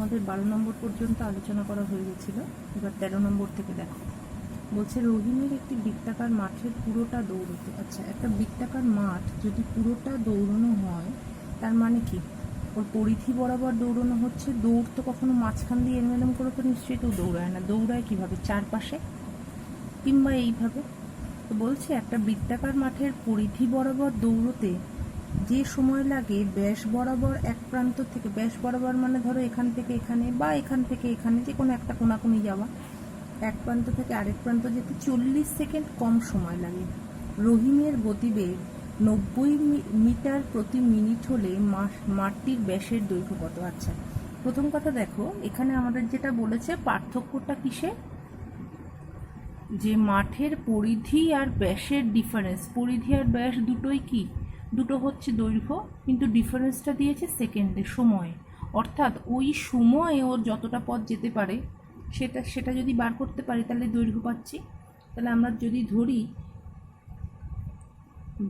আমাদের 12 নম্বর পর্যন্ত আলোচনা করা হয়ে গেছিল। এবার 13 নম্বর থেকে দেখো। বলছে রহিমের একটি বৃত্তাকার মাঠের পুরোটা দৌড়তে। আচ্ছা, একটা বৃত্তাকার মাঠ যদি পুরোটা দৌড়ানো হয় তার মানে কি? ওর পরিধি বরাবর দৌড়ানো হচ্ছে। দৌড় তো কখনো মাঝখান দিয়ে এমএলএম করে তো নিশ্চয়ই তো দৌড়ায় না। দৌড়ায় কীভাবে? চারপাশে কিংবা এইভাবে। তো বলছে একটা বৃত্তাকার মাঠের পরিধি বরাবর দৌড়তে যে সময় লাগে ব্যাস বরাবর এক প্রান্ত থেকে, ব্যাস বরাবর মানে ধরো এখান থেকে এখানে বা এখান থেকে এখানে, যে কোনো একটা কোনাকুনি যাওয়া, এক প্রান্ত থেকে আরেক প্রান্ত যেতে 40 সেকেন্ড কম সময় লাগে। রহিমের গতিবেগ 90 মিটার প্রতি মিনিট হলে মাঠটির ব্যাসের দৈর্ঘ্য কত? আচ্ছা, প্রথম কথা দেখো, এখানে আমাদের যেটা বলেছে পার্থক্যটা কিসে? যে মাঠের পরিধি আর ব্যাসের ডিফারেন্স। পরিধি আর ব্যাস দুটোই কি? দুটো হচ্ছে দৈর্ঘ্য, কিন্তু ডিফারেন্সটা দিয়েছে সেকেন্ডে, সময়ে। অর্থাৎ ওই সময়ে ওর যতটা পথ যেতে পারে সেটা যদি বার করতে পারি তাহলে দৈর্ঘ্য পাচ্ছি। তাহলে আমরা যদি ধরি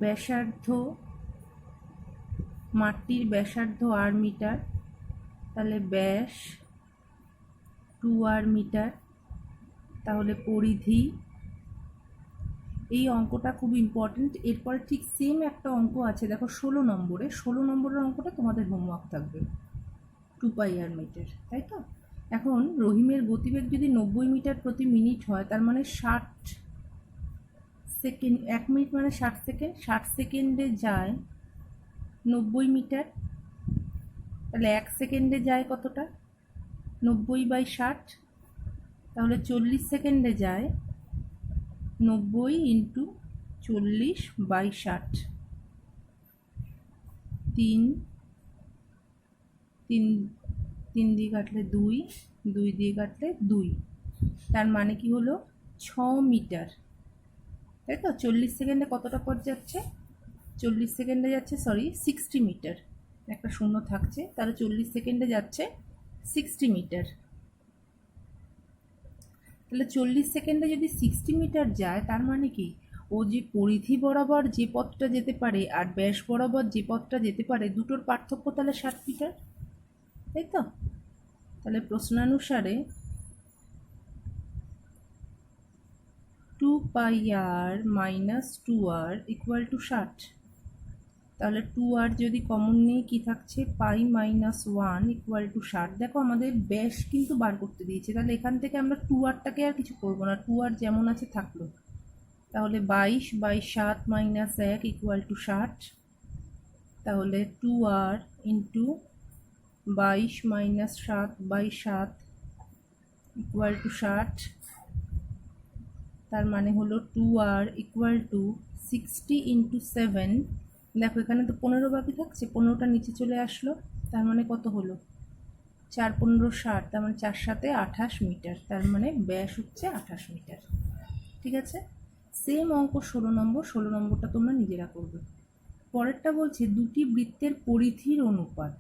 ব্যাসার্ধ, মাঠটির ব্যাসার্ধ আর মিটার, তাহলে ব্যাস 2r মিটার, তাহলে পরিধি। এই অঙ্কটা খুব ইম্পর্টেন্ট। এরপরে ঠিক সেম একটা অঙ্ক আছে, দেখো 16 নম্বরে। 16 নম্বরের অঙ্কটা তোমাদের হোমওয়ার্ক থাকবে, 2πr মিটার, তাই তো? এখন রহিমের গতিবেগ যদি 90 মিটার প্রতি মিনিট হয়, তার মানে 60 সেকেন্ড, 1 মিনিট মানে 60 সেকেন্ড, 60 সেকেন্ডে যায় 90 মিটার। তাহলে 1 সেকেন্ডে যায় কতটা? 90/60, তাহলে 40 সেকেন্ডে যায় 90 ইন্টু 40/60, 3 দিয়ে কাটলে 2, 2 দিয়ে কাটলে 2, তার মানে কি হলো 6 মিটার, তাই তো? 40 সেকেন্ডে কতটা পথ যাচ্ছে? 40 সেকেন্ডে যাচ্ছে 60 মিটার, একটা শূন্য থাকছে, তাহলে 40 সেকেন্ডে যাচ্ছে 60 মিটার। তাহলে 40 সেকেন্ডে যদি 60 মিটার যায়, তার মানে কি? ও যে পরিধি বরাবর যে পথটা যেতে পারে আর ব্যাস বরাবর যে পথটা যেতে পারে, দুটোর পার্থক্য তাহলে 60 মিটার, তাই তো? তাহলে প্রশ্নানুসারে 2πr minus 2r equal to 60। তাহলে 2r যদি কমন নেই, কি থাকছে? পাই মাইনাস 1 ইকুয়াল টু 60। দেখো আমাদের ব্যাস কিন্তু বার করতে দিয়েছে, তাহলে এখান থেকে আমরা 2rটাকে আর কিছু করবো না, 2r যেমন আছে থাকলো। তাহলে 22/7 মাইনাস 1 ইকুয়াল টু 60। তাহলে 2r into 22 minus 7/7 equal to 60। তার মানে হলো 2r ইকুয়াল টু 60 ইন্টু 7। দেখো এখানে তো 15 বাকি থাকছে, 15টা নিচে চলে আসলো, তার মানে কত হলো? 4 15 60, তার মানে 4 7 28 মিটার, তার মানে ব্যাস হচ্ছে 28 মিটার। ঠিক আছে? সেম অঙ্ক 16 নম্বর। 16 নম্বরটা তোমরা নিজেরা করবে। পরেরটা বলছে দুটি বৃত্তের পরিধির অনুপাত।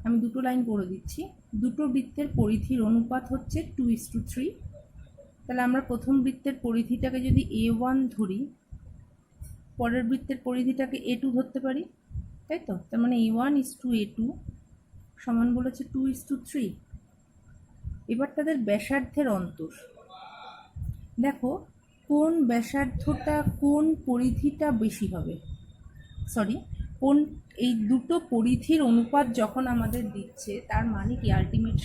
আমি দুটো লাইন করে দিচ্ছি। দুটো বৃত্তের পরিধির অনুপাত হচ্ছে 2:3। তাহলে আমরা প্রথম বৃত্তের পরিধিটাকে যদি A1 ধরি, পরের বৃত্তের পরিধিটাকে A2 ধরতে পারি, তাই তো? তার মানে A1:A2 সমান বলেছে 2:3। এবার তাদের ব্যাসার্ধের অন্তর দেখো, কোন ব্যাসার্ধটা কোন পরিধিটা বেশি হবে, কোন এই দুটো পরিধির অনুপাত যখন আমাদের দিচ্ছে, তার মানে কি আলটিমেট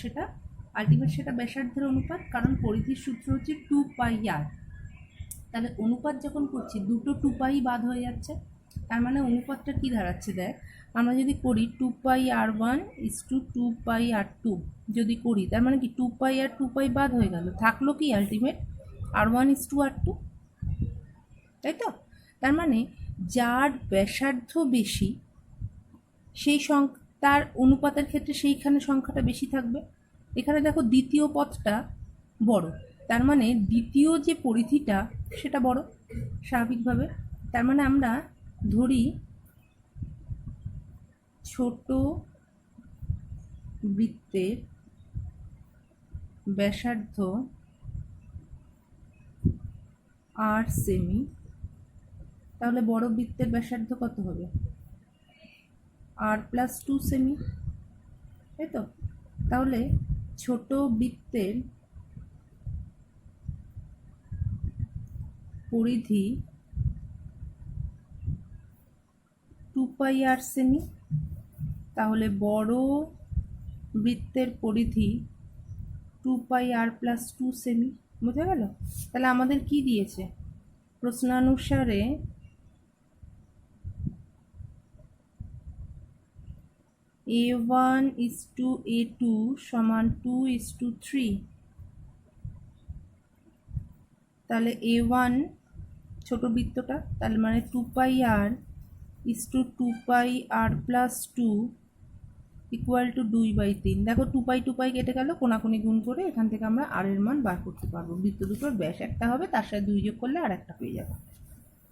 সেটা ব্যাসার্ধের অনুপাত, কারণ পরিধির সূত্র হচ্ছে 2πr। তাহলে অনুপাত যখন করছি, দুটো 2π বাদ হয়ে যাচ্ছে, তার মানে অনুপাতটা কি দাঁড়াচ্ছে? দেখ, আমরা যদি করি 2πr1 2πr2 যদি করি, তার মানে কি 2π আর 2π বাদ হয়ে গেল, থাকলো কি আলটিমেট r1:r2, তাই তো? তার মানে যার ব্যাসার্ধ বেশি সেই তার অনুপাতের ক্ষেত্রে সেইখানে সংখ্যাটা বেশি থাকবে। এখানে দেখো দ্বিতীয় পথটা বড়, তার মানে দ্বিতীয় যে পরিধিটা সেটা বড় স্বাভাবিকভাবে। তার মানে আমরা ধরি ছোট বৃত্তের ব্যাসার্ধ r সেমি, তাহলে বড় বৃত্তের ব্যাসার্ধ কত হবে? r+2 সেমি, তাই তো? তাহলে ছোট বৃত্তের পরিধি 2πr সেমি, তাহলে বড় বৃত্তের পরিধি 2πr+2 সেমি। বোঝা গেল? তাহলে আমাদের কি দিয়েছে প্রশ্নানুসারে A1:A2 সমান 2:3। তাহলে A1 ছোট বৃত্তটা, তাহলে মানে 2πr+2 2/3। দেখো 2π কেটে গেল, কোনাকুনি গুণ করে এখান থেকে আমরা আর এর মান বার করতে পারবো। বৃত্ত দুটোর ব্যাস একটা হবে, তার সাথে 2 যোগ করলে আর একটা পেয়ে যাবো।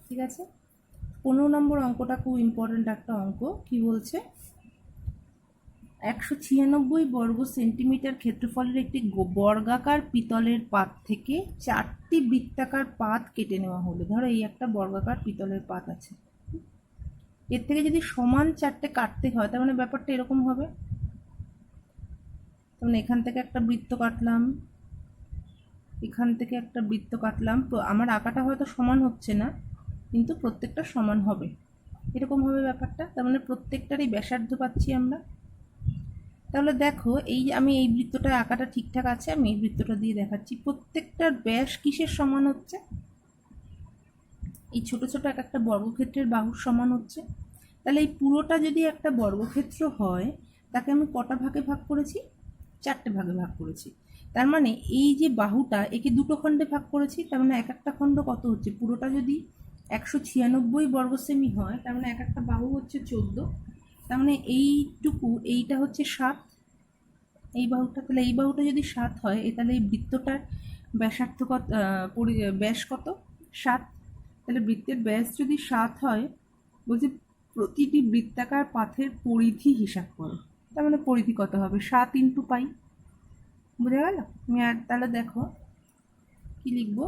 ঠিক আছে? 15 নম্বর অঙ্কটা খুব ইম্পর্টেন্ট একটা অঙ্ক। কি বলছে? 196 বর্গ সেন্টিমিটার ক্ষেত্রফলের একটি বর্গাকার পিতলের পাত থেকে 4টি বৃত্তাকার পাত কেটে নেওয়া হলো। ধরো এই একটা বর্গাকার পিতলের পাত আছে, এর থেকে যদি সমান 4টে কাটতে হয়, তার মানে ব্যাপারটা এরকম হবে। তাহলে এখান থেকে একটা বৃত্ত কাটলাম, এখান থেকে একটা বৃত্ত কাটলাম। আমার আঁকাটা হয়তো সমান হচ্ছে না, কিন্তু প্রত্যেকটা সমান হবে, এরকম হবে ব্যাপারটা। তার মানে প্রত্যেকটারই ব্যাসার্ধ পাচ্ছি আমরা। তাহলে দেখো, এই আমি এই বৃত্তটা আঁকাটা ঠিকঠাক আছে, আমি এই বৃত্তটা দিয়ে দেখাচ্ছি। প্রত্যেকটার ব্যাস কিসের সমান হচ্ছে? এই ছোট ছোট এক একটা বর্গক্ষেত্রের বাহুর সমান হচ্ছে। তাহলে এই পুরোটা যদি একটা বর্গক্ষেত্র হয়, তাকে আমি কটা ভাগে ভাগ করেছি? 4টে ভাগে ভাগ করেছি। তার মানে এই যে বাহুটা, একে দুটো খণ্ডে ভাগ করেছি। তার মানে এক একটা খণ্ড কত হচ্ছে? পুরোটা যদি 196 বর্গ সেমি হয়, তার মানে এক একটা বাহু হচ্ছে 14। তার মানে এইটুকু, এইটা হচ্ছে 7, এই বাহুটা। তাহলে এই বাহুটা যদি 7 হয়, তাহলে এই বৃত্তটার ব্যাসার্ধ কত, ব্যাস কত? 7। তাহলে বৃত্তের ব্যাস যদি 7 হয়, বলছি প্রতিটি বৃত্তাকার পাথের পরিধি হিসাব করো। তার মানে পরিধি কত হবে? 7 × π। বুঝে গেল? আমি আর তাহলে দেখো কি লিখবো।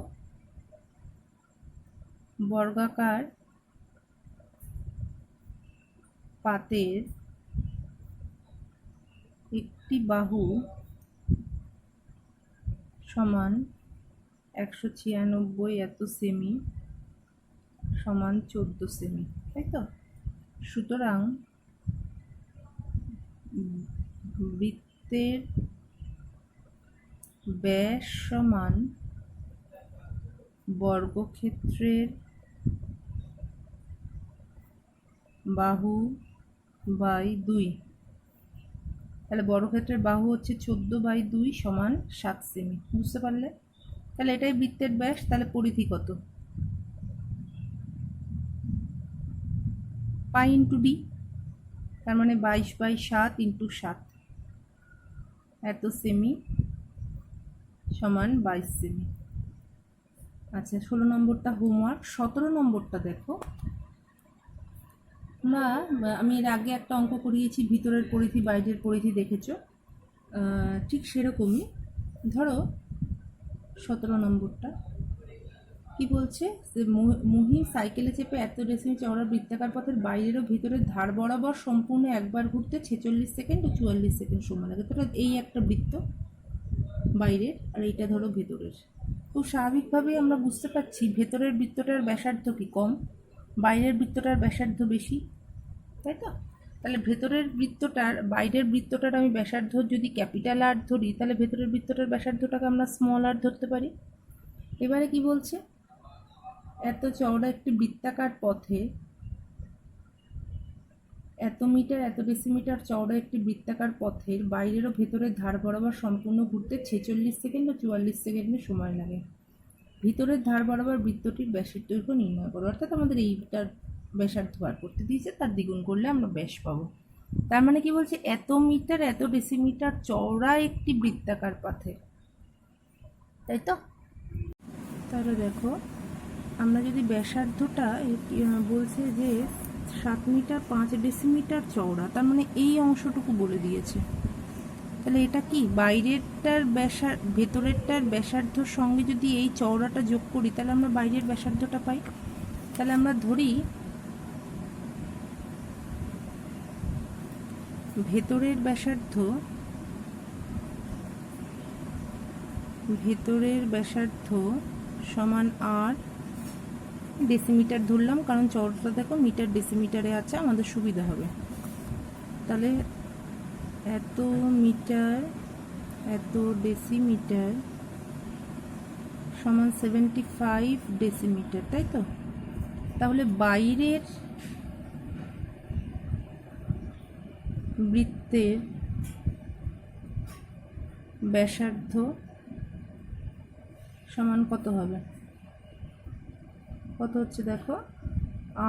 বর্গাকার পাতের একটি বাহু সমান 196 এত সেমি সমান 14 সেমি, তাই তো? সুতরাং বৃত্তের ব্যাস সমান বর্গক্ষেত্রের বাহু বাই 2। তাহলে বর্গক্ষেত্রের বাহু হচ্ছে 14/2 সমান 7 সেমি। বুঝতে পারলে? তাহলে এটাই বৃত্তের ব্যাস। তাহলে পরিধি কত? π × d, তার মানে 22/7 × 7 এত সেমি সমান 22 সেমি। আচ্ছা, 16 নম্বরটা হোমওয়ার্ক। 17 নম্বরটা দেখো না, আমি এর আগে একটা অঙ্ক করিয়েছি, ভিতরের পরিধি বাইরের পরিধি দেখেছো, ঠিক সেরকমই। ধরো 17 নম্বরটা কি বলছে? যে মুহিম সাইকেলে চেপে এত ডেসিমি চওড়া বৃত্তাকার পথের বাইরের ও ভিতরের ধার বরাবর সম্পূর্ণ একবার ঘুরতে 46 সেকেন্ড ও 44 সেকেন্ড সময় লাগে। তো এই একটা বৃত্ত বাইরের, আর এইটা ধরো ভেতরের। তো স্বাভাবিকভাবেই আমরা বুঝতে পারছি ভেতরের বৃত্তটার ব্যাসার্ধ কি কম, বাইরের বৃত্তটার ব্যাসার্ধ বেশি, তাই তো? তাহলে ভেতরের বৃত্তটার, বাইরের বৃত্তটার আমি ব্যাসার্ধ যদি ক্যাপিটাল আর ধরি, তাহলে ভেতরের বৃত্তটার ব্যাসার্ধটাকে আমরা স্মল আর ধরতে পারি। এবারে কি বলছে? এত চওড়া একটি বৃত্তাকার পথে এত মিটার এত ডেসিমিটার চওড়া একটি বৃত্তাকার পথের বাইরের ও ভেতরের ধার বরাবর সম্পূর্ণ ঘুরতে 46 সেকেন্ড ও 44 সেকেন্ডের সময় লাগে। ভিতরের ধার বরাবর বৃত্তটির ব্যাসের দৈর্ঘ্য নির্ণয় করো। অর্থাৎ আমাদের এইটার ব্যাসার্ধ বার করতে দিয়েছে, তার দ্বিগুণ করলে আমরা ব্যাস পাবো। তার মানে কি বলছে? এত মিটার এত ডেসিমিটার চওড়া একটি বৃত্তাকার পথে, তাই তো? তাহলে দেখো, আমরা যদি ব্যাসার্ধটা বলছে যে 7 মিটার 5 ডেসিমিটার চওড়া, তার মানে এই অংশটুকু বলে দিয়েছে। তাহলে এটা কি বাইরেরটার ভেতরেরটার ব্যাসার্ধর সঙ্গে যদি এই চওড়াটা যোগ করি, তাহলে আমরা বাইরের ব্যাসার্ধটা পাই। তাহলে আমরা ধরি ভেতরের ব্যাসার্ধ ভেতরের ব্যাসার্ধ সমান আর, ডেসিমিটার ধরলাম কারণ চওড়াটা দেখো মিটার ডেসিমিটারে আছে, আমাদের সুবিধা হবে। তাহলে এত মিটার এত ডেসিমিটার সমান 75 ডেসিমিটার, তাই তো? তাহলে বাইরের বৃত্তের ব্যাসার্ধ সমান কত হবে? কত হচ্ছে দেখো,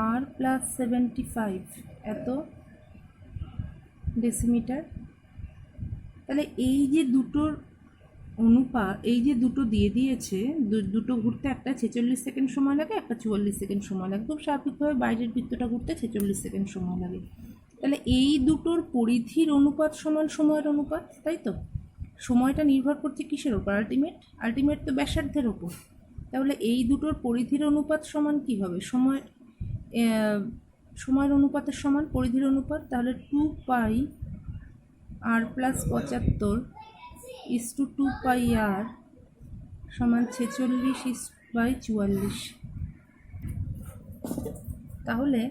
আর প্লাস 75 এত ডেসিমিটার। তাহলে এই যে দুটোর অনুপাত, এই যে দুটো দিয়ে দিয়েছে, দুটো ঘুরতে একটা 46 সেকেন্ড সময় লাগে, একটা 44 সেকেন্ড সময় লাগে। খুব স্বাভাবিকভাবে বাইরের বৃত্তটা ঘুরতে 46 সেকেন্ড সময় লাগে। তাহলে এই দুটোর পরিধির অনুপাত সমান সময়ের অনুপাত, তাই তো? সময়টা নির্ভর করছে কিসের ওপর? আলটিমেট তো ব্যাসার্ধের ওপর। তাহলে এই দুটোর পরিধির অনুপাত সমান কী হবে? সময়ের অনুপাতের সমান পরিধির অনুপাত। তাহলে 2π আর প্লাস 75 ইস টু 2π আর সমান 46/44। তাহলে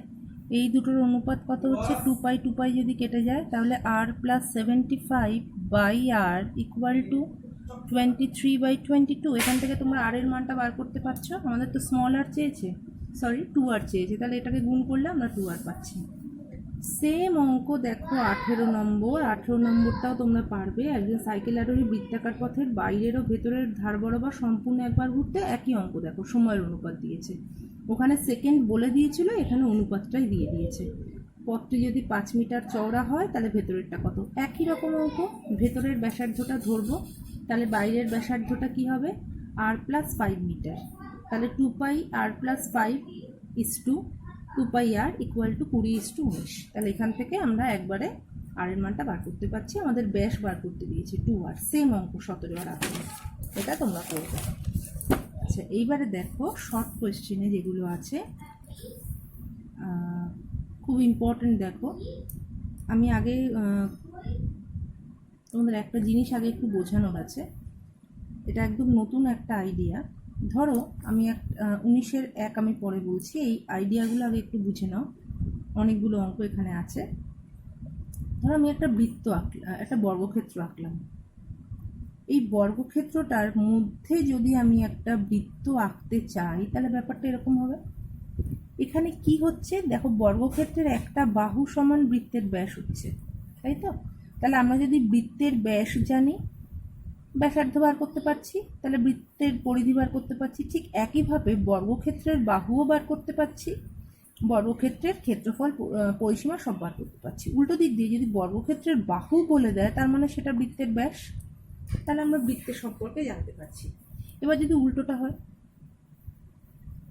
এই দুটোর অনুপাত কত হচ্ছে? 2π যদি কেটে যায় তাহলে আর প্লাস 75/r ইকুয়াল টু 23/22। এখান থেকে তোমরা আর এর মানটা বার করতে পারছো। আমাদের তো স্মল আর চেয়েছে, সরি 2r চেয়েছে, তাহলে এটাকে গুণ করলে আমরা 2r পাচ্ছি। সেম অঙ্ক দেখো 18 নম্বর। 18 নম্বরটাও তোমরা পারবে। একজন সাইকেল আরোহী বৃত্তাকার পথের বাইরের ও ভেতরের ধার বরাবর সম্পূর্ণ একবার ঘুরতে, একই অঙ্ক দেখো, সময়ের অনুপাত দিয়েছে। ওখানে সেকেন্ড বলে দিয়েছিল, এখানে অনুপাতটাই দিয়ে দিয়েছে। পথটি যদি 5 মিটার চওড়া হয় তাহলে ভেতরেরটা কত? একই রকম অঙ্ক। ভেতরের ব্যাসার্ধটা ধরবো, তাহলে বাইরের ব্যাসার্ধটা কি হবে? R plus 5 metre. তাহলে 2π R plus 5 is to 2π R equal to 20/19। তাহলে এখান থেকে আমরা একবারে আর এর মানটা বার করতে পারছি। আমাদের ব্যাস বার করতে দিয়েছে 2r। সেম অঙ্ক 17 আর 18, এটা তোমরা করবে। আচ্ছা, এইবারে দেখো শর্ট কোয়েশ্চেনে যেগুলো আছে খুব ইম্পর্টেন্ট। দেখো আমি আগে তোমাদের একটা জিনিস আগে একটু বোঝানোর আছে। এটা একদম নতুন একটা আইডিয়া। ধরো আমি 19-এর 1 আমি পরে বলছি, এই আইডিয়াগুলো আগে একটু বুঝে নাও। অনেকগুলো অঙ্ক এখানে আছে। ধরো আমি একটা বৃত্ত আঁকলাম, একটা বর্গক্ষেত্র আঁকলাম। এই বর্গক্ষেত্রটার মধ্যে যদি আমি একটা বৃত্ত আঁকতে চাই তাহলে ব্যাপারটা এরকম হবে। এখানে কি হচ্ছে দেখো, বর্গক্ষেত্রের একটা বাহু সমান বৃত্তের ব্যাস হচ্ছে, তাই তো? তাহলে আমরা যদি বৃত্তের ব্যাস জানি, ব্যাসার্ধ বার করতে পারছি, তাহলে বৃত্তের পরিধি বার করতে পারছি। ঠিক একইভাবে বর্গক্ষেত্রের বাহুও বার করতে পারছি, বর্গক্ষেত্রের ক্ষেত্রফল, পরিসীমা সব বার করতে পারছি। উল্টো দিক দিয়ে যদি বর্গক্ষেত্রের বাহু বলে দেয় তার মানে সেটা বৃত্তের ব্যাস, তাহলে আমরা বৃত্তের সম্পর্কে জানতে পারছি। এবার যদি উল্টোটা হয়,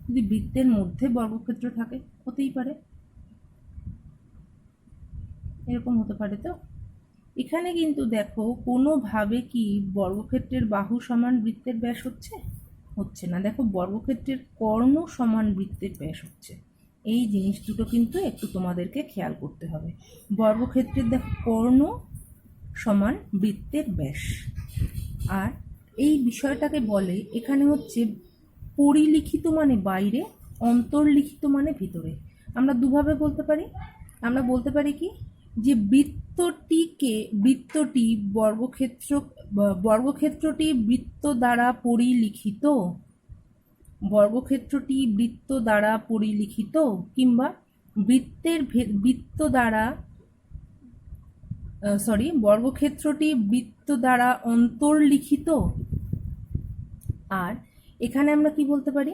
যদি বৃত্তের মধ্যে বর্গক্ষেত্র থাকে, হতেই পারে, এরকম হতে পারে। তো এখানে কিন্তু দেখো কোনোভাবে কি বর্গক্ষেত্রের বাহু সমান বৃত্তের ব্যাস হচ্ছে না। দেখো বর্গক্ষেত্রের কর্ণ সমান বৃত্তের ব্যাস হচ্ছে। এই জিনিস দুটো কিন্তু একটু তোমাদেরকে খেয়াল করতে হবে। বর্গক্ষেত্রের দেখো কর্ণ সমান বৃত্তের ব্যাস, আর এই বিষয়টাকে বলে এখানে হচ্ছে পরিলিখিত মানে বাইরে, অন্তর্লিখিত মানে ভিতরে। আমরা দুভাবে বলতে পারি। আমরা বলতে পারি কি, যে বৃত্তটি বর্গক্ষেত্রটি বৃত্ত দ্বারা পরিলিখিত, বর্গক্ষেত্রটি বৃত্ত দ্বারা পরিলিখিত, কিংবা বর্গক্ষেত্রটি বৃত্ত দ্বারা অন্তর্লিখিত। আর এখানে আমরা কি বলতে পারি,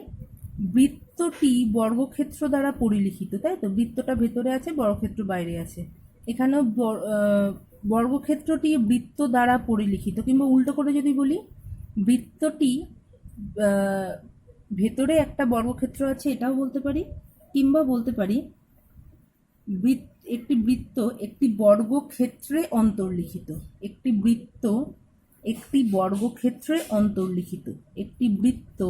বৃত্তটি বর্গক্ষেত্র দ্বারা পরিলিখিত, তাই তো? বৃত্তটা ভেতরে আছে, বর্গক্ষেত্র বাইরে আছে। এখানেও বর্গক্ষেত্রটি বৃত্ত দ্বারা পরিলিখিত, কিংবা উল্টো করে যদি বলি, বৃত্তটি ভেতরে একটা বর্গক্ষেত্র আছে, এটাও বলতে পারি। কিংবা বলতে পারি একটি বৃত্ত একটি বর্গক্ষেত্রে অন্তর্লিখিত। একটি বৃত্ত একটি বর্গক্ষেত্রে অন্তর্লিখিত। একটি বৃত্ত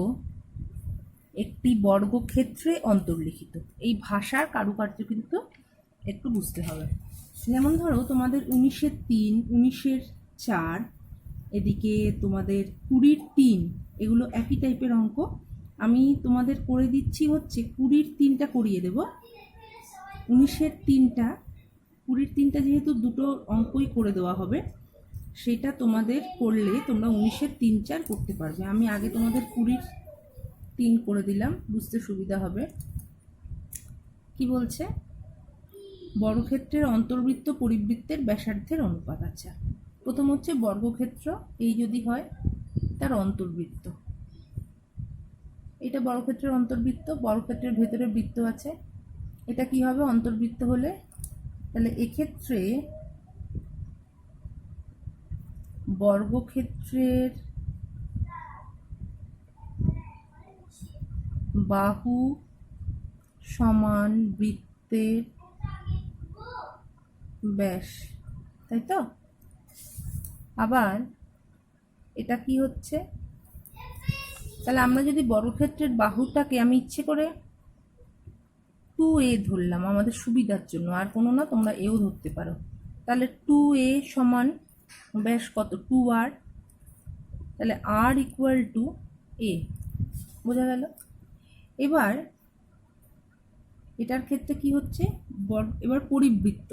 একটি বর্গক্ষেত্রে অন্তর্লিখিত। এই ভাষার কারুকার্য কিন্তু একটু বুঝতে হবে। যেমন ধরো তোমাদের 19-এর 3, 19-এর 4 এদিকে তোমাদের 20-3, এগুলো একই টাইপের অঙ্ক। আমি তোমাদের করে দিচ্ছি হচ্ছে 20-3টা করিয়ে দেব, 19-3টা, 20-3টা যেহেতু দুটো অঙ্কই করে দেওয়া হবে, সেটা তোমাদের করলে তোমরা 19-3-4 করতে পারবে। আমি আগে তোমাদের 20-3 করে দিলাম, বুঝতে সুবিধা হবে। কি বলছে? বর্গক্ষেত্রের অন্তর্বৃত্ত পরিবৃত্তের ব্যাসার্ধের অনুপাত। আচ্ছা, প্রথম হচ্ছে বর্গক্ষেত্র, এই যদি হয় তার অন্তর্বৃত্ত, এটা বর্গক্ষেত্রের অন্তর্বৃত্ত, বর্গক্ষেত্রের ভেতরে বৃত্ত আছে, এটা কি হবে অন্তর্বৃত্ত হলে? তাহলে এক্ষেত্রে বর্গক্ষেত্রের বাহু সমান বৃত্তের ব্যাস, তাই তো? আবার এটা কি হচ্ছে? তাহলে আমরা যদি বর্গক্ষেত্রের বাহুটাকে, আমি ইচ্ছে করে 2a ধরলাম আমাদের সুবিধার জন্য, আর কোনো না, তোমরা এও ধরতে পারো। তাহলে 2a সমান ব্যাস কত? 2r। তাহলে r ইকুয়াল টু a, বোঝা গেল? এবার এটার ক্ষেত্রে কি হচ্ছে? এবার পরিবৃত্ত,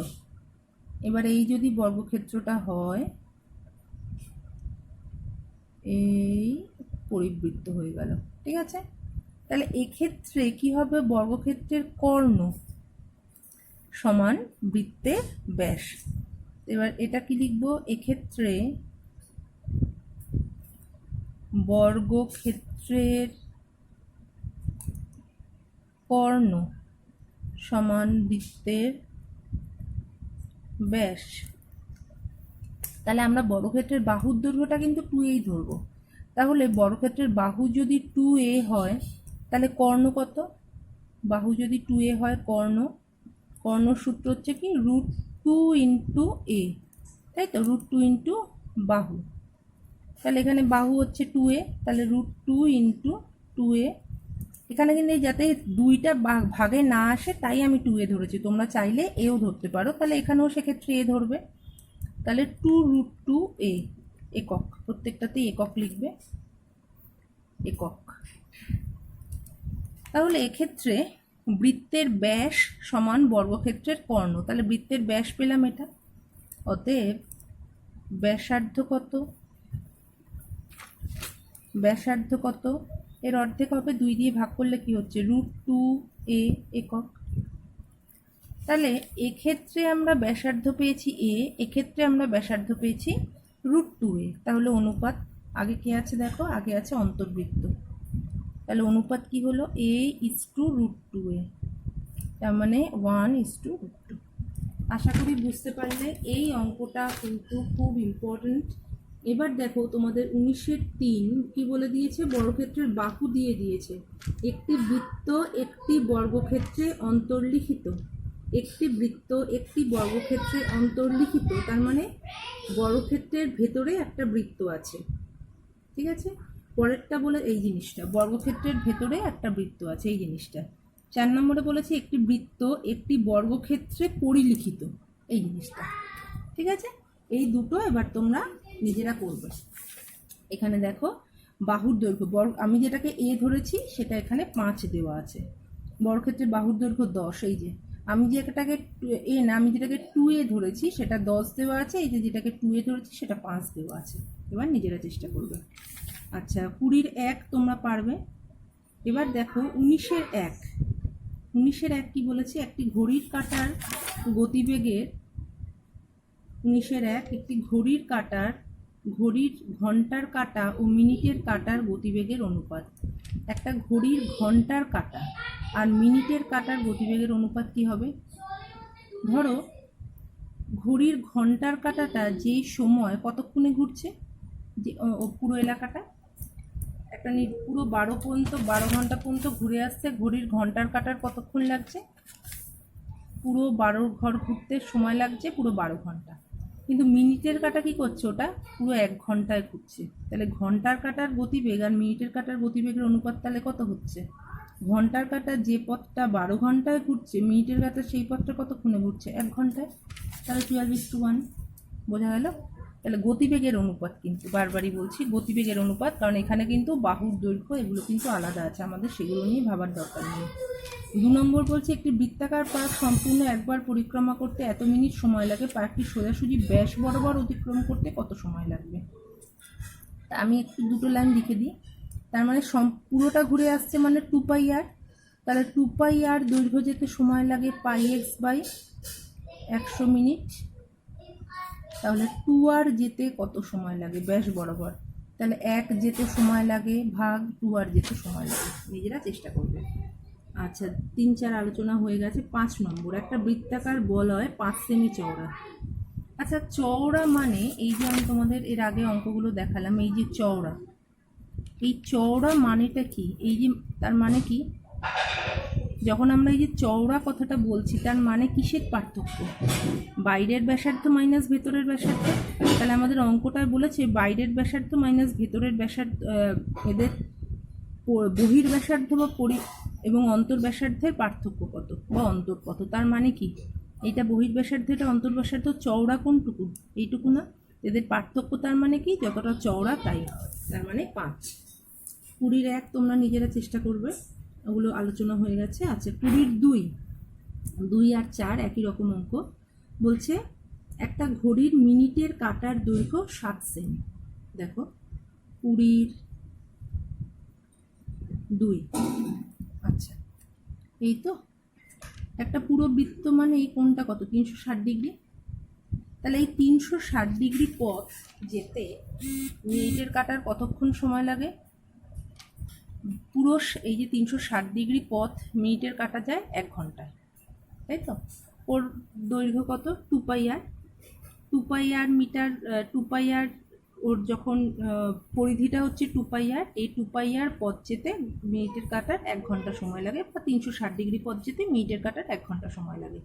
এবার এই যদি বর্গক্ষেত্রটা হয়, এই পরিবৃত্ত হয়ে গেল, ঠিক আছে? তাহলে এক্ষেত্রে কি হবে? বর্গক্ষেত্রের কর্ণ সমান বৃত্তের ব্যাস। এবার এটা কি লিখবো? এক্ষেত্রে বর্গক্ষেত্রের কর্ণ সমান বৃত্তের ব্যাস। তাহলে আমরা বর্গক্ষেত্রের বাহুর দৈর্ঘ্যটা কিন্তু 2a ধরবো। তাহলে বর্গক্ষেত্রের বাহু যদি 2a হয়, তাহলে কর্ণ কত? বাহু যদি 2a হয়, কর্ণ সূত্র হচ্ছে কি? √2 ইন্টু a, তাই তো? √2 ইন্টু বাহু। তাহলে এখানে বাহু হচ্ছে 2a, তাহলে √2 ইন্টু 2a। এখানে কিন্তু যাতে দুইটা ভাগে না আসে তাই আমি 2a ধরেছি, তোমরা চাইলে এও ধরতে পারো, তাহলে এখানেও সেক্ষেত্রে এ ধরবে। তাহলে 2√2a, একক, প্রত্যেকটাতে একক লিখবে, একক। তাহলে এক্ষেত্রে বৃত্তের ব্যাস সমান বর্গক্ষেত্রের কর্ণ, তাহলে বৃত্তের ব্যাস পেলাম এটা। অতএব ব্যাসার্ধ কত? ব্যাসার্ধ কত? এর অর্ধেক হবে, 2 দিয়ে ভাগ করলে কি হচ্ছে? √2a, একক। তাহলে এক্ষেত্রে আমরা ব্যাসার্ধ পেয়েছি a, এক্ষেত্রে আমরা ব্যাসার্ধ পেয়েছি √2a। তাহলে অনুপাত আগে কি আছে দেখো, আগে আছে অন্তর্বৃত্ত, তাহলে অনুপাত কি হলো? a:√2a, তার মানে 1:√2। আশা করি বুঝতে পারলে। এই অঙ্কটা কিন্তু খুব ইম্পর্টেন্ট। এবার দেখো তোমাদের 19-3 কি বলে দিয়েছে? বর্গক্ষেত্রের বাহু দিয়ে দিয়েছে, একটি বৃত্ত একটি বর্গক্ষেত্রে অন্তর্লিখিত, একটি বৃত্ত একটি বর্গক্ষেত্রে অন্তর্লিখিত, তার মানে বর্গক্ষেত্রের ভেতরে একটা বৃত্ত আছে, ঠিক আছে? পরেরটা বলে এই জিনিসটা, বর্গক্ষেত্রের ভেতরে একটা বৃত্ত আছে, এই জিনিসটা। 4 নম্বরে বলেছে একটি বৃত্ত একটি বর্গক্ষেত্রে পরিলিখিত, এই জিনিসটা, ঠিক আছে? এই দুটো এবার তোমরা নিজেরা করবে। এখানে দেখো বাহুর দৈর্ঘ্য, আমি যেটাকে a ধরেছি সেটা এখানে 5 দেওয়া আছে, বর্গক্ষেত্রের বাহুর দৈর্ঘ্য 10, এই যে আমি যেটাকে a না, আমি যেটাকে 2a ধরেছি সেটা 10 দেওয়া আছে, এই যে যেটাকে 2a ধরেছি সেটা 5 দেওয়া আছে। এবার নিজেরা চেষ্টা করবে। আচ্ছা, 20-1 তোমরা পারবে। এবার দেখো 19-1, 19-1 কি বলেছে? একটি ঘড়ির কাঁটার গতিবেগের, 19-1 একটি ঘড়ির ঘন্টার কাঁটা ও মিনিটের কাঁটার গতিবেগের অনুপাত। একটা ঘড়ির ঘন্টার কাঁটা আর মিনিটের কাঁটার গতিবেগের অনুপাত কি হবে? ধরো ঘড়ির ঘন্টার কাঁটাটা যেই সময় কতক্ষণে ঘুরছে, যে পুরো এলাকাটা একটা পুরো 12 ঘন্টা পর্যন্ত ঘুরে আসছে, ঘড়ির ঘন্টার কাঁটার কতক্ষণ লাগছে? পুরো 12 ঘর ঘুরতে সময় লাগছে পুরো 12 ঘন্টা। কিন্তু মিনিটের কাঁটা কি করছে? ওটা পুরো 1 ঘন্টায় ঘুরছে। তাহলে ঘন্টার কাঁটার গতিবেগ আর মিনিটের কাঁটার গতিবেগের অনুপাত তাহলে কত হচ্ছে? ঘন্টার কাঁটা যে পথটা 12 ঘন্টায় ঘুরছে, মিনিটের কাঁটা সেই পথটা কতক্ষণে ঘুরছে? 1 ঘন্টায়। তাহলে 12:1, বোঝা গেল? তাহলে গতিবেগের অনুপাত, কিন্তু বারবারই বলছি গতিবেগের অনুপাত, কারণ এখানে কিন্তু বাহুর দৈর্ঘ্য এগুলো কিন্তু আলাদা আছে, আমাদের সেগুলো নিয়ে ভাবার দরকার নেই। 2 নম্বর বলছে একটি বৃত্তাকার পার্ক সম্পূর্ণ একবার পরিক্রমা করতে এত মিনিট সময় লাগে, পার্কটি সোজাসুজি ব্যাস বরাবর অতিক্রম করতে কত সময় লাগবে। তা আমি একটু দুটো লাইন লিখে দিই। তার মানে পুরোটা ঘুরে আসছে মানে 2πr, তাহলে 2πr দৈর্ঘ্য যেতে সময় লাগে πx/100 মিনিট, তাহলে 2r যেতে কত সময় লাগে ব্যাস বরাবর, তাহলে 1 যেতে সময় লাগে ভাগ 2r যেতে সময় লাগে, নিজেরা চেষ্টা করবে। আচ্ছা 3-4 আলোচনা হয়ে গেছে। 5 নম্বর, একটা বৃত্তাকার বলয় 5 সেমি চওড়া। আচ্ছা চওড়া মানে এই যে আমি তোমাদের এর আগে অঙ্কগুলো দেখালাম, এই যে চওড়া, এই চওড়া মানেটা কি, এই যে তার মানে কি, যখন আমরা এই যে চওড়া কথাটা বলছি তার মানে কিসের পার্থক্য, বাইরের ব্যাসার্ধ মাইনাস ভেতরের ব্যাসার্ধ। তাহলে আমাদের অঙ্কটায় বলেছে বাইরের ব্যাসার্ধ মাইনাস ভেতরের ব্যাসার্ধ, এদের বহির ব্যাসার্ধ বা এবং অন্তর ব্যাসার্ধের পার্থক্য কত বা অন্তর কত। তার মানে কি, এইটা বহির ব্যাসার্ধ এটা অন্তর ব্যাসার্ধ, চওড়া কোনটুকু, এইটুকু না, এদের পার্থক্য তার মানে কি যতটা চওড়া তাই, তার মানে 5। 20-1 তোমরা নিজেরা চেষ্টা করবে, ওগুলো আলোচনা হয়ে গেছে। আচ্ছা 20-2, 2 আর 4 একই রকম অঙ্ক। বলছে একটা ঘড়ির মিনিটের কাঁটার দৈর্ঘ্য 7 সেমি। দেখো 20-2, আচ্ছা এই তো একটা পুরো বৃত্ত মানে এই কোণটা কত, 360 ডিগ্রি। তাহলে এই 360 ডিগ্রি পথ যেতে মিনিটের কাঁটার কতক্ষণ সময় লাগে, পুরো এই যে 360 ডিগ্রি পথ মিনিটের কাটা যায় 1 ঘন্টায়, তাই তো। ওর দৈর্ঘ্য কত, 2πr, 2πr মিটার, 2πr ওর যখন পরিধিটা হচ্ছে 2πr, এই 2πr পথ যেতে মিনিটের কাটার 1 ঘন্টা সময় লাগে, বা 360 ডিগ্রি পথ যেতে মিনিটের কাটার 1 ঘন্টা সময় লাগে।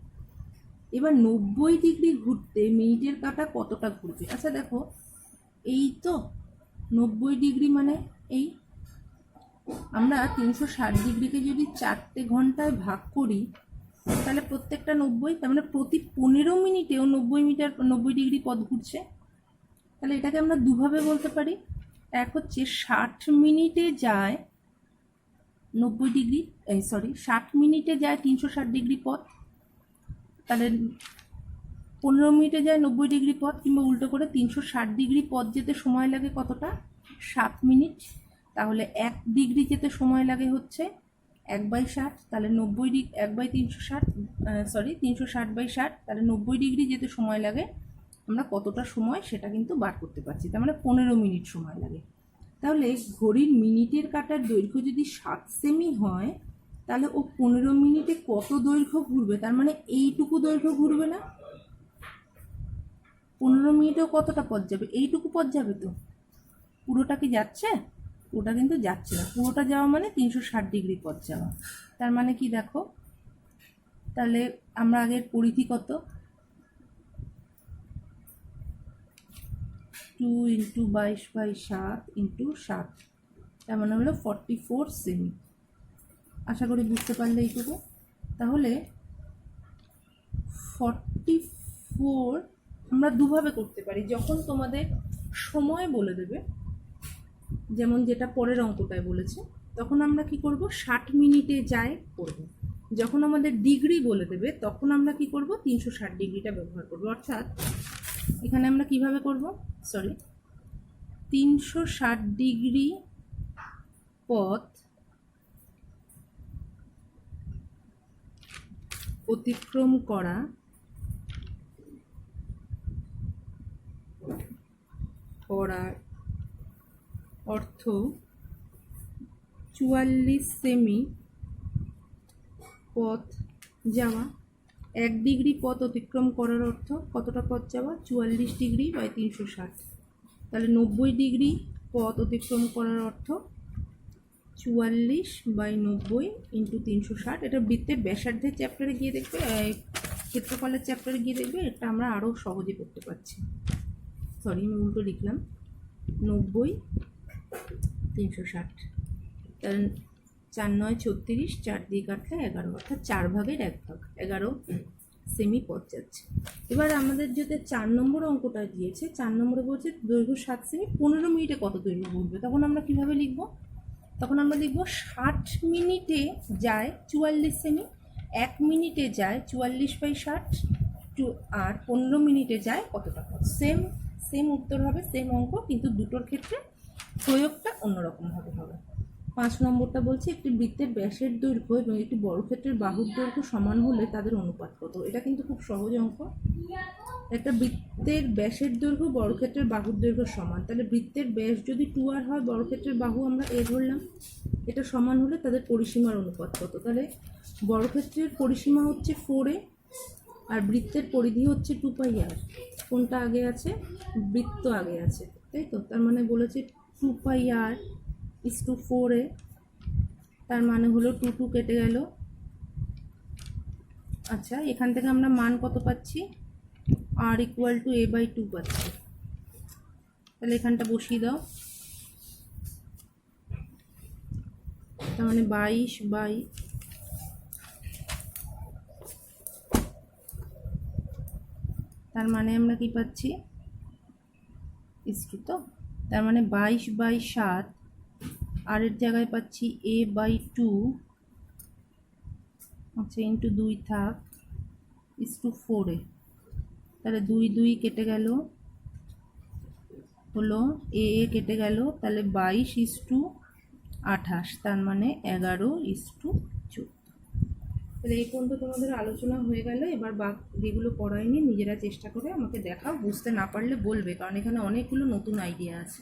এবার 90 ডিগ্রি ঘুরতে মিনিটের কাটা কতটা ঘুরবে। আচ্ছা দেখো এই তো 90 ডিগ্রি মানে এই, আমরা 360 ডিগ্রিকে যদি 4টে ঘন্টায় ভাগ করি তাহলে প্রত্যেকটা 90, তার মানে প্রতি 15 মিনিটেও 90 ডিগ্রি পথ ঘুরছে। তাহলে এটাকে আমরা দুভাবে বলতে পারি, এক হচ্ছে 60 মিনিটে যায় 90 ডিগ্রি, 60 মিনিটে যায় 360 ডিগ্রি পথ, তাহলে 15 মিনিটে যায় 90 ডিগ্রি পথ, কিংবা উল্টো করে 360 ডিগ্রি পথ যেতে সময় লাগে কতটা, 7 মিনিট। তাহলে 1 ডিগ্রি যেতে সময় লাগে হচ্ছে 1/60, তাহলে 90 ডিগ্রি 1/360, 360/60, তাহলে 90 ডিগ্রি যেতে সময় লাগে আমরা কতটা সময় সেটা কিন্তু বার করতে পারছি, তার মানে 15 মিনিট সময় লাগে। তাহলে ঘড়ির মিনিটের কাঁটার দৈর্ঘ্য যদি 7 সেমি হয় তাহলে ও 15 মিনিটে কত দৈর্ঘ্য ঘুরবে, তার মানে এইটুকু দৈর্ঘ্য ঘুরবে না, 15 মিনিটেও কতটা পথ যাবে, এইটুকু পথ যাবে। তো পুরোটা কি যাচ্ছে, ওটা কিন্তু যাচ্ছে না, পুরোটা যাওয়া মানে 360 ডিগ্রি পথ যাওয়া। তার মানে কি দেখো, তাহলে আমরা আগের পরিধি কত, 2 × 22/7 × 7, তার মানে হলো 44 সেমি। আশা করি বুঝতে পারলে এইটুকু। তাহলে 44 আমরা দুভাবে করতে পারি, যখন তোমাদের সময় বলে দেবে, যেমন যেটা পরের অঙ্কটায় বলেছে, তখন আমরা কি করব 60 মিনিটে যায় করব। যখন আমাদের ডিগ্রি বলে দেবে তখন আমরা কি করব 360 ডিগ্রিটা ব্যবহার করব। অর্থাৎ এখানে আমরা কিভাবে করব, 360 ডিগ্রি পথ অতিক্রম করার অর্থ 44 সেমি পথ যাওয়া। 1 ডিগ্রি পথ অতিক্রম করার অর্থ কতটা পথ যাওয়া, 44 ডিগ্রি বাই 360, তাহলে 90 ডিগ্রি পথ অতিক্রম করার অর্থ 44/90 × 360। এটা বৃত্তের ব্যাসার্ধের চ্যাপ্টারে গিয়ে দেখবে, ক্ষেত্রফলের চ্যাপ্টারে গিয়ে দেখবে, এটা আমরা আরও সহজে করতে পারছি। আমি উল্টো লিখলাম, 90/360, তাহলে 4 × 9 = 36, 4 দিয়ে কাটলে 11, অর্থাৎ 4 ভাগের 1 ভাগ, 11 সেমি পথ যাচ্ছে। এবার আমাদের যেটা 4 নম্বর অঙ্কটা দিয়েছে, 4 নম্বরে বলছে দৈর্ঘ্য 7 সেমি, 15 মিনিটে কত দৈর্ঘ্য ঘুরবে। তখন আমরা কিভাবে লিখব? তখন আমরা লিখব 60 মিনিটে যায় 44 সেমি, 1 মিনিটে যায় 44/60 আর 15 মিনিটে যায় কতটা পথ। সেম সেম উত্তর হবে, সেম অঙ্ক, কিন্তু দুটোর ক্ষেত্রে প্রয়োগটা অন্যরকমভাবে হবে। 5 নম্বরটা বলছে একটি বৃত্তের ব্যাসের দৈর্ঘ্য এবং একটি বর্গক্ষেত্রের বাহুর দৈর্ঘ্য সমান হলে তাদের অনুপাত কত। এটা কিন্তু খুব সহজ অঙ্ক। একটা বৃত্তের ব্যাসের দৈর্ঘ্য বর্গক্ষেত্রের বাহুর দৈর্ঘ্য সমান, তাহলে বৃত্তের ব্যাস যদি 2r হয়, বর্গক্ষেত্রের বাহু আমরা a ধরলাম, এটা সমান হলে তাদের পরিসীমার অনুপাত কত। তাহলে বর্গক্ষেত্রের পরিসীমা হচ্ছে 4a আর বৃত্তের পরিধি হচ্ছে 2πr। কোনটা আগে আছে? বৃত্ত আগে আছে, তাই তো। তার মানে বলেছে 2πr = 4a, তার মানে হলো 2 কেটে গেল। আচ্ছা, এখান থেকে আমরা মান কত পাচ্ছি? r = a/2 পাচ্ছি। তাহলে এখানটা বসিয়ে দাও। তার মানে 22 তার মানে আমরা কি পাচ্ছি? তো তার মানে 22/7 আর এর জায়গায় পাচ্ছি a/2। আচ্ছা, ইন্টু 2 থাক, = 4a। তাহলে 2 কেটে গেল, হলো এ কেটে গেল, তাহলে 22/28, তার মানে 11/14। তাহলে এই পর্যন্ত তোমাদের আলোচনা হয়ে গেল। এবার যেগুলো পড়ায়নি নিজেরা চেষ্টা করে আমাকে দেখাও, বুঝতে না পারলে বলবে, কারণ এখানে অনেকগুলো নতুন আইডিয়া আছে।